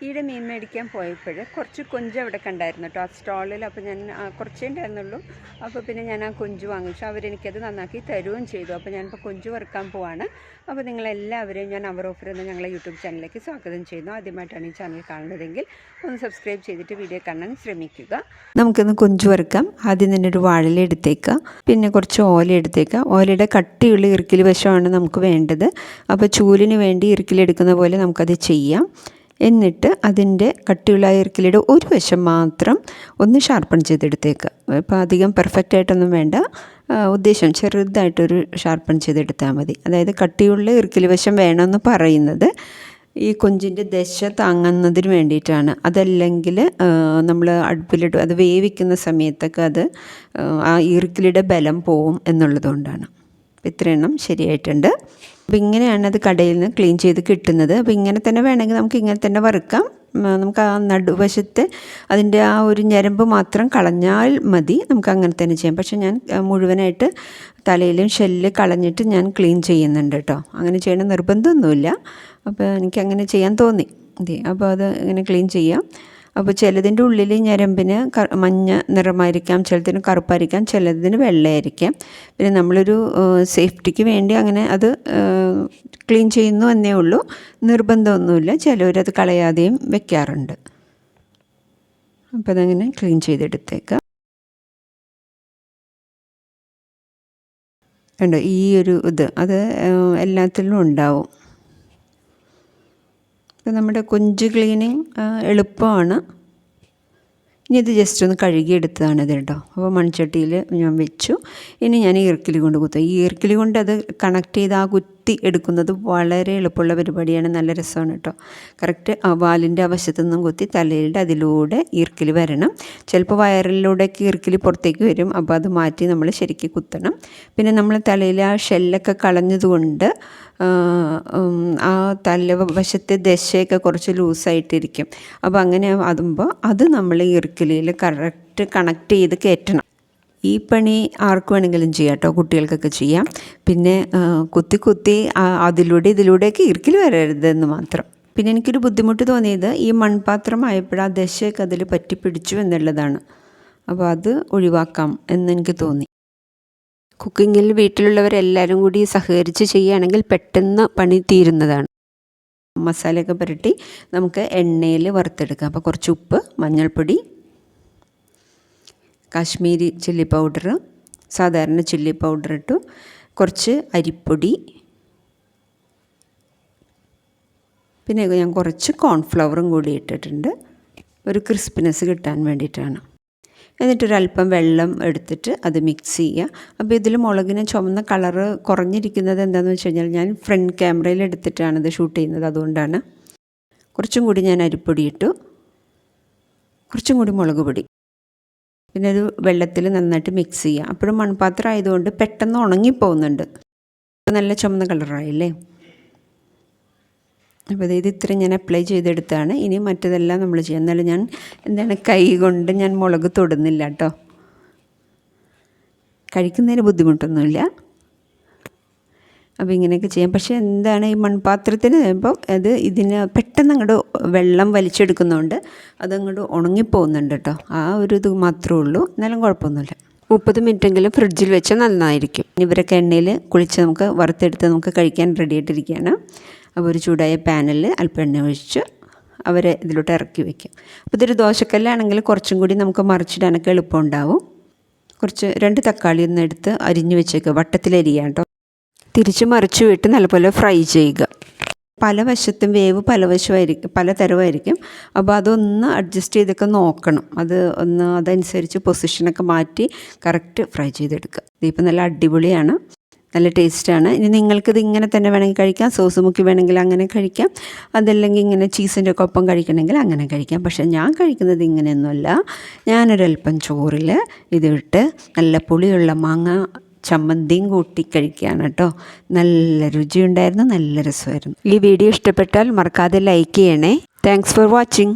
ഈടെ മീൻ മേടിക്കാൻ പോയപ്പോൾ കുറച്ച് കൊഞ്ച് അവിടെ കണ്ടായിരുന്നു കേട്ടോ ആ സ്റ്റാളിൽ. അപ്പോൾ ഞാൻ കുറച്ചേ ഉണ്ടായിരുന്നുള്ളൂ. അപ്പോൾ പിന്നെ ഞാൻ ആ കൊഞ്ച് വാങ്ങിച്ചു. അവരെനിക്കത് നന്നാക്കി തരുകയും ചെയ്തു. അപ്പോൾ ഞാനിപ്പോൾ കൊഞ്ച് വറുക്കാൻ പോവാണ്. അപ്പോൾ നിങ്ങളെല്ലാവരെയും ഞാൻ Ourophir എന്ന ഞങ്ങളെ യൂട്യൂബ് ചാനലിലേക്ക് സ്വാഗതം ചെയ്യുന്നു. ആദ്യമായിട്ടാണ് ഈ ചാനൽ കാണുന്നതെങ്കിൽ ഒന്ന് സബ്സ്ക്രൈബ് ചെയ്തിട്ട് വീഡിയോ കാണാൻ ശ്രമിക്കുക. നമുക്കിന്ന് കൊഞ്ച് വറുക്കാം. ആദ്യം തന്നെ ഒരു വാഴയില എടുത്തേക്കുക, പിന്നെ കുറച്ച് ഓല എടുത്തേക്കുക. ഓലയുടെ കട്ടിയുള്ള ഇറുക്കിൽ വശമാണ് നമുക്ക് വേണ്ടത്. അപ്പോൾ ചൂലിന് വേണ്ടി ഇറുക്കിലെടുക്കുന്ന പോലെ നമുക്കത് ചെയ്യാം. എന്നിട്ട് അതിൻ്റെ കട്ടിയുള്ള ഇറുക്കിലിയുടെ ഒരു വശം മാത്രം ഒന്ന് ഷാർപ്പൺ ചെയ്തെടുത്തേക്കുക. ഇപ്പോൾ അധികം പെർഫെക്റ്റ് ആയിട്ടൊന്നും വേണ്ട, ഉദ്ദേശം ചെറുതായിട്ടൊരു ഷാർപ്പൺ ചെയ്തെടുത്താൽ മതി. അതായത് കട്ടിയുള്ള ഇറുക്കിൽ വശം വേണമെന്ന് പറയുന്നത് ഈ കൊഞ്ചിൻ്റെ ദശ താങ്ങുന്നതിന് വേണ്ടിയിട്ടാണ്. അതല്ലെങ്കിൽ നമ്മൾ അടുപ്പിലിട്ട് അത് വേവിക്കുന്ന സമയത്തൊക്കെ അത് ആ ഇറുക്കിലിയുടെ ബലം പോവും എന്നുള്ളതുകൊണ്ടാണ്. ഇത്രയെണ്ണം ശരിയായിട്ടുണ്ട്. അപ്പോൾ ഇങ്ങനെയാണ് അത് കടയിൽ നിന്ന് ക്ലീൻ ചെയ്ത് കിട്ടുന്നത്. അപ്പോൾ ഇങ്ങനെ തന്നെ വേണമെങ്കിൽ നമുക്ക് ഇങ്ങനെ തന്നെ വറുക്കാം. നമുക്ക് ആ നടുവശത്ത് അതിൻ്റെ ആ ഒരു ഞരമ്പ് മാത്രം കളഞ്ഞാൽ മതി. നമുക്ക് അങ്ങനെ തന്നെ ചെയ്യാം. പക്ഷേ ഞാൻ മുഴുവനായിട്ട് തലയിലും ഷെല്ല് കളഞ്ഞിട്ട് ഞാൻ ക്ലീൻ ചെയ്യുന്നുണ്ട് കേട്ടോ. അങ്ങനെ ചെയ്യണം നിർബന്ധമൊന്നുമില്ല. അപ്പോൾ എനിക്കങ്ങനെ ചെയ്യാൻ തോന്നി. അപ്പോൾ അത് ഇങ്ങനെ ക്ലീൻ ചെയ്യാം. അപ്പോൾ ചിലതിൻ്റെ ഉള്ളിൽ ഞരമ്പിന് മഞ്ഞ നിറമായിരിക്കാം, ചിലതിന് കറുപ്പായിരിക്കാം, ചിലതിന് വെള്ളയായിരിക്കാം. പിന്നെ നമ്മളൊരു സേഫ്റ്റിക്ക് വേണ്ടി അങ്ങനെ അത് ക്ലീൻ ചെയ്യുന്നു എന്നേ ഉള്ളൂ, നിർബന്ധമൊന്നുമില്ല. ചിലവരത് കളയാതെയും വെക്കാറുണ്ട്. അപ്പോൾ അതങ്ങനെ ക്ലീൻ ചെയ്തെടുത്തേക്കാം. കണ്ടോ, ഈ ഒരു അത് എല്ലാത്തിലും ഉണ്ടാവും. അപ്പോൾ നമ്മുടെ കൊഞ്ച് ക്ലീനിങ് എളുപ്പമാണ്. ഇനി ഇത് ജസ്റ്റ് ഒന്ന് കഴുകിയെടുത്തതാണിത് കേട്ടോ. അപ്പോൾ മൺചട്ടിയിൽ ഞാൻ വെച്ചു. ഇനി ഞാൻ ഈർക്കിലി കൊണ്ട് കുത്തും. ഈ ഈർക്കിലി കൊണ്ട് അത് കണക്ട് ചെയ്ത് ആ കുത്തി എടുക്കുന്നത് വളരെ എളുപ്പമുള്ള പരിപാടിയാണ്. നല്ല രസമാണ് കേട്ടോ. കറക്റ്റ് ആ വാലിൻ്റെ വശത്തു നിന്നും കുത്തി തലയുടെ അതിലൂടെ ഈർക്കിലി വരണം. ചിലപ്പോൾ വയറിലൂടെയൊക്കെ ഈർക്കിലി പുറത്തേക്ക് വരും. അപ്പോൾ അത് മാറ്റി നമ്മൾ ശരിക്കും കുത്തണം. പിന്നെ നമ്മൾ തലയിൽ ആ ഷെല്ലൊക്കെ കളഞ്ഞതുകൊണ്ട് ആ തലവശത്തെ ദശയൊക്കെ കുറച്ച് ലൂസായിട്ടിരിക്കും. അപ്പോൾ അങ്ങനെ ആകുമ്പോൾ അത് നമ്മൾ ഈർക്കിലിയിൽ കറക്റ്റ് കണക്ട് ചെയ്ത് കയറ്റണം. ഈ പണി ആർക്ക് വേണമെങ്കിലും ചെയ്യാം കേട്ടോ, കുട്ടികൾക്കൊക്കെ ചെയ്യാം. പിന്നെ കുത്തി ഇതിലൂടെയൊക്കെ ഈർക്കിൽ വരരുതെന്ന് മാത്രം. പിന്നെ എനിക്കൊരു ബുദ്ധിമുട്ട് തോന്നിയത് ഈ മൺപാത്രമായപ്പോൾ ആ ദശയൊക്കെ അതിൽ പറ്റിപ്പിടിച്ചു എന്നുള്ളതാണ്. അപ്പോൾ അത് ഒഴിവാക്കാം എന്നെനിക്ക് തോന്നി. കുക്കിങ്ങിൽ വീട്ടിലുള്ളവരെല്ലാവരും കൂടി സഹകരിച്ച് ചെയ്യുകയാണെങ്കിൽ പെട്ടെന്ന് പണി തീരുന്നതാണ്. മസാലയൊക്കെ പുരട്ടി നമുക്ക് എണ്ണയിൽ വറുത്തെടുക്കാം. അപ്പോൾ കുറച്ച് ഉപ്പ്, മഞ്ഞൾപ്പൊടി, കാശ്മീരി ചില്ലി പൗഡർ, സാധാരണ ചില്ലി പൗഡർ ഇട്ടു, കുറച്ച് അരിപ്പൊടി, പിന്നെ ഞാൻ കുറച്ച് കോൺഫ്ലവറും കൂടി ഇട്ടിട്ടുണ്ട്, ഒരു ക്രിസ്പിനെസ് കിട്ടാൻ വേണ്ടിയിട്ടാണ്. എന്നിട്ടൊരല്പം വെള്ളം എടുത്തിട്ട് അത് മിക്സ് ചെയ്യുക. അപ്പോൾ ഇതിൽ മുളകിന് ചുവന്ന കളറ് കുറഞ്ഞിരിക്കുന്നത് എന്താണെന്ന് വെച്ച് കഴിഞ്ഞാൽ ഞാൻ ഫ്രണ്ട് ക്യാമറയിൽ എടുത്തിട്ടാണ് ഇത് ഷൂട്ട് ചെയ്യുന്നത്, അതുകൊണ്ടാണ്. കുറച്ചും കൂടി ഞാൻ അരിപ്പൊടി ഇട്ടു, കുറച്ചും കൂടി മുളക് പൊടി, പിന്നെ ഒരു വെള്ളത്തിൽ നന്നായിട്ട് മിക്സ് ചെയ്യുക. അപ്പോഴും മൺപാത്രം ആയതുകൊണ്ട് പെട്ടെന്ന് ഉണങ്ങിപ്പോകുന്നുണ്ട്. നല്ല ചുവന്ന കളറായില്ലേ. അപ്പോൾ ഇത് ഇത്രയും ഞാൻ അപ്ലൈ ചെയ്തെടുത്താണ്. ഇനി മറ്റതെല്ലാം നമ്മൾ ചെയ്യാം. എന്നാലും ഞാൻ കൈ കൊണ്ട് ഞാൻ മുളക് തൊടുന്നില്ല കേട്ടോ. കഴിക്കുന്നതിന് ബുദ്ധിമുട്ടൊന്നുമില്ല. അപ്പോൾ ഇങ്ങനെയൊക്കെ ചെയ്യാം. പക്ഷേ ഈ മൺപാത്രത്തിന് ഇപ്പം ഇതിന് പെട്ടെന്ന് അങ്ങോട്ട് വെള്ളം വലിച്ചെടുക്കുന്നതുകൊണ്ട് അതങ്ങോട്ട് ഉണങ്ങിപ്പോകുന്നുണ്ട് കേട്ടോ. ആ ഒരു ഇത് മാത്രമേ ഉള്ളൂ. എന്നാലും കുഴപ്പമൊന്നുമില്ല. 30 മിനിറ്റെങ്കിലും ഫ്രിഡ്ജിൽ വെച്ചാൽ നന്നായിരിക്കും. ഇവരൊക്കെ എണ്ണയിൽ കുളിച്ച് നമുക്ക് വറുത്തെടുത്ത് നമുക്ക് കഴിക്കാൻ റെഡി ആയിട്ടിരിക്കുകയാണ്. അപ്പോൾ ഒരു ചൂടായ പാനിൽ അല്പം എണ്ണ ഒഴിച്ച് അവരെ ഇതിലോട്ട് ഇറക്കി വയ്ക്കും. അപ്പോൾ ഇതൊരു ദോശക്കല്ലാണെങ്കിൽ കുറച്ചും കൂടി നമുക്ക് മറിച്ചിടാനൊക്കെ എളുപ്പമുണ്ടാവും. 2 തക്കാളി ഒന്ന് എടുത്ത് അരിഞ്ഞ് വെച്ചേക്കുക. വട്ടത്തിലരിയാം കേട്ടോ. തിരിച്ച് മറിച്ച് വിട്ട് നല്ലപോലെ ഫ്രൈ ചെയ്യുക. പല വശത്തും വേവ് പലതരമായിരിക്കും. അപ്പോൾ അതൊന്ന് അഡ്ജസ്റ്റ് ചെയ്തൊക്കെ നോക്കണം. അതനുസരിച്ച് പൊസിഷനൊക്കെ മാറ്റി കറക്റ്റ് ഫ്രൈ ചെയ്തെടുക്കുക. ഇതിപ്പോൾ നല്ല അടിപൊളിയാണ്, നല്ല ടേസ്റ്റാണ്. ഇനി നിങ്ങൾക്കിത് ഇങ്ങനെ തന്നെ വേണമെങ്കിൽ കഴിക്കാം, സോസ് മുക്കി വേണമെങ്കിൽ അങ്ങനെ കഴിക്കാം, അതല്ലെങ്കിൽ ഇങ്ങനെ ചീസിൻ്റെ ഒക്കെ ഒപ്പം കഴിക്കണമെങ്കിൽ അങ്ങനെ കഴിക്കാം. പക്ഷേ ഞാൻ കഴിക്കുന്നത് ഇങ്ങനെയൊന്നുമല്ല. ഞാനൊരൽപ്പം ചോറിൽ ഇതിട്ട് നല്ല പുളിയുള്ള മാങ്ങ ചമ്മന്തിയും കൂട്ടി കഴിക്കുകയാണ് കേട്ടോ. നല്ല രുചിയുണ്ടായിരുന്നു, നല്ല രസമായിരുന്നു. ഈ വീഡിയോ ഇഷ്ടപ്പെട്ടാൽ മറക്കാതെ ലൈക്ക് ചെയ്യണേ. Thanks for watching.